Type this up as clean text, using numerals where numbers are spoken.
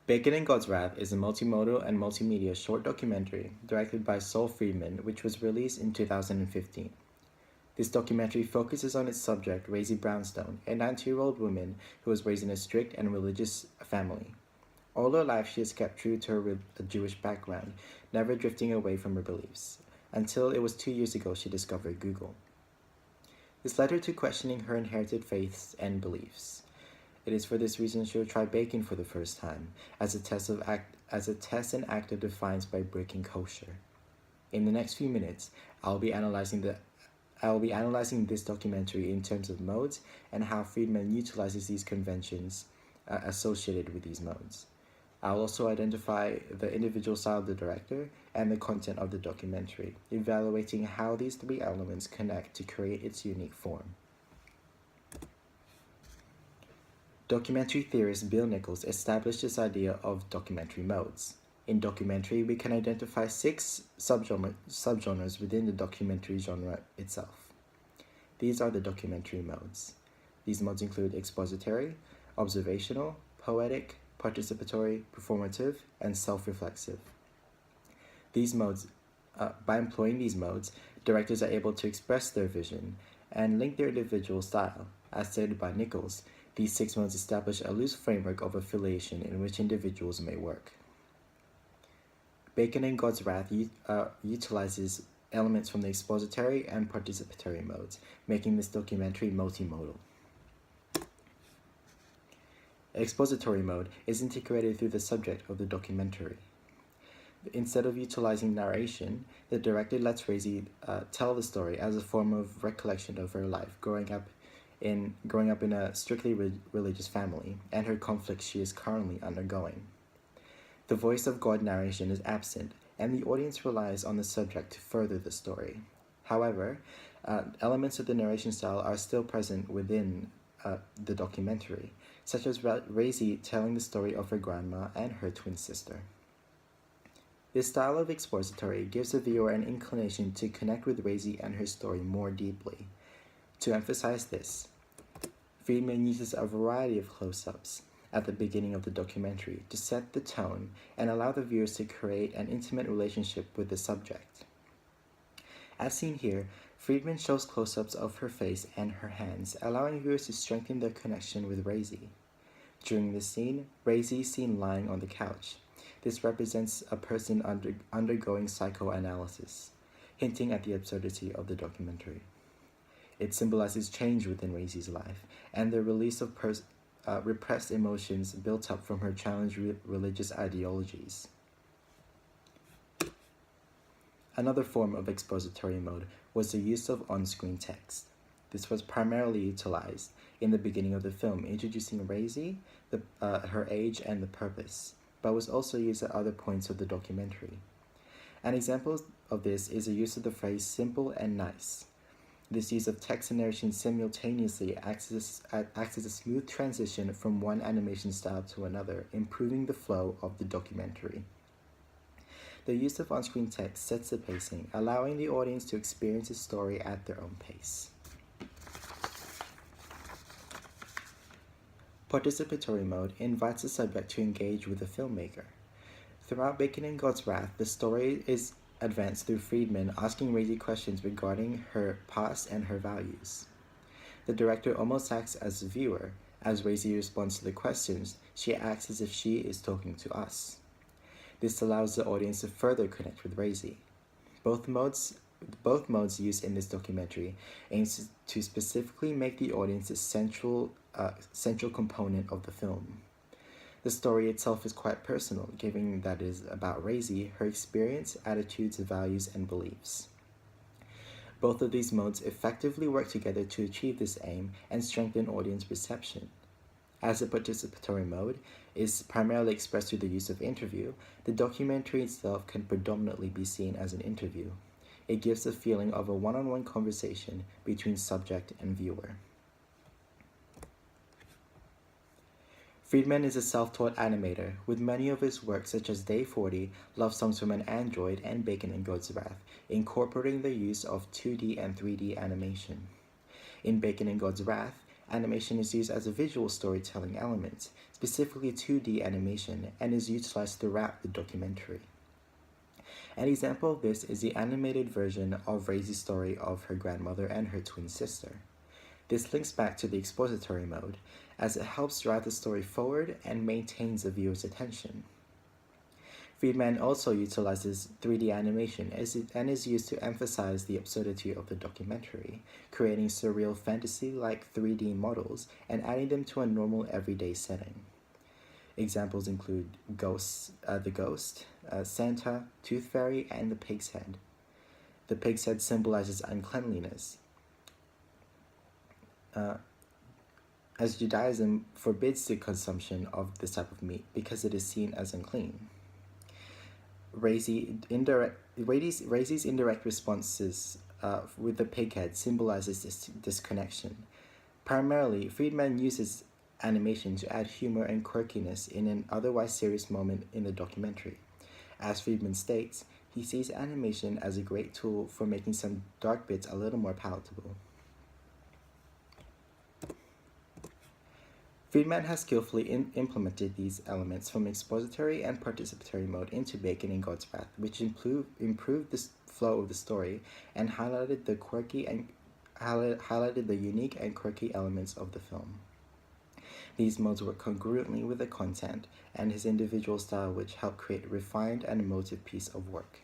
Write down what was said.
Bacon and God's Wrath is a multimodal and multimedia short documentary directed by Saul Friedman, which was released in 2015. This documentary focuses on its subject, Rosie Brownstone, a 90-year-old woman who was raised in a strict and religious family. All her life, she has kept true to her Jewish background, never drifting away from her beliefs, until it was 2 years ago she discovered Google. This led her to questioning her inherited faiths and beliefs. It is for this reason she will try bacon for the first time, as a test and act of defiance by breaking kosher. In the next few minutes, I'll be analyzing this documentary in terms of modes and how Friedman utilizes these conventions associated with these modes. I'll also identify the individual style of the director and the content of the documentary, evaluating how these three elements connect to create its unique form. Documentary theorist Bill Nichols established this idea of documentary modes. In documentary, we can identify 6 subgenres within the documentary genre itself. These are the documentary modes. These modes include expository, observational, poetic, participatory, performative, and self-reflexive. By employing these modes, directors are able to express their vision and link their individual style. As stated by Nichols, these 6 modes establish a loose framework of affiliation in which individuals may work. Bacon and God's Wrath utilizes elements from the expository and participatory modes, making this documentary multimodal. Expository mode is integrated through the subject of the documentary. Instead of utilizing narration, the director lets Rosie tell the story as a form of recollection of her life growing up in a strictly religious family and her conflicts she is currently undergoing. The voice of God narration is absent, and the audience relies on the subject to further the story. However, elements of the narration style are still present within the documentary, such as Rosie telling the story of her grandma and her twin sister. This style of expository gives the viewer an inclination to connect with Rosie and her story more deeply. To emphasize this, Friedman uses a variety of close-ups at the beginning of the documentary to set the tone and allow the viewers to create an intimate relationship with the subject. As seen here, Friedman shows close-ups of her face and her hands, allowing viewers to strengthen their connection with Rosie. During this scene, Rosie is seen lying on the couch. This represents a person undergoing psychoanalysis, hinting at the absurdity of the documentary. It symbolizes change within Rosie's life and the release of repressed emotions built up from her challenged religious ideologies. Another form of expository mode was the use of on-screen text. This was primarily utilized in the beginning of the film, introducing Rosie, her age, and the purpose, but was also used at other points of the documentary. An example of this is the use of the phrase simple and nice. This use of text and narration simultaneously acts as a smooth transition from one animation style to another, improving the flow of the documentary. The use of on-screen text sets the pacing, allowing the audience to experience the story at their own pace. Participatory mode invites the subject to engage with the filmmaker. Throughout Bacon and God's Wrath, the story is advanced through Friedman asking Rosie questions regarding her past and her values. The director almost acts as a viewer. As Rosie responds to the questions, she acts as if she is talking to us. This allows the audience to further connect with Rosie. Both modes used in this documentary aims to specifically make the audience a central component of the film. The story itself is quite personal, given that it is about Rosie, her experience, attitudes, values, and beliefs. Both of these modes effectively work together to achieve this aim and strengthen audience perception. As the participatory mode is primarily expressed through the use of interview, the documentary itself can predominantly be seen as an interview. It gives the feeling of a one-on-one conversation between subject and viewer. Friedman is a self-taught animator, with many of his works such as Day 40, Love Songs from an Android, and Bacon and God's Wrath, incorporating the use of 2D and 3D animation. In Bacon and God's Wrath, Animation is used as a visual storytelling element, specifically 2D animation, and is utilized throughout the documentary. An example of this is the animated version of Raisy's story of her grandmother and her twin sister. This links back to the expository mode, as it helps drive the story forward and maintains the viewer's attention. Friedman also utilizes 3D animation and is used to emphasize the absurdity of the documentary, creating surreal fantasy-like 3D models and adding them to a normal everyday setting. Examples include the ghost, Santa, Tooth Fairy, and the pig's head. The pig's head symbolizes uncleanliness, as Judaism forbids the consumption of this type of meat because it is seen as unclean. Raisy's indirect responses with the pig head symbolizes this disconnection. Primarily, Friedman uses animation to add humor and quirkiness in an otherwise serious moment in the documentary. As Friedman states, he sees animation as a great tool for making some dark bits a little more palatable. Friedman has skillfully implemented these elements from expository and participatory mode into Bacon and God's Wrath, which improved the flow of the story and highlighted the unique and quirky elements of the film. These modes work congruently with the content and his individual style, which helped create a refined and emotive piece of work.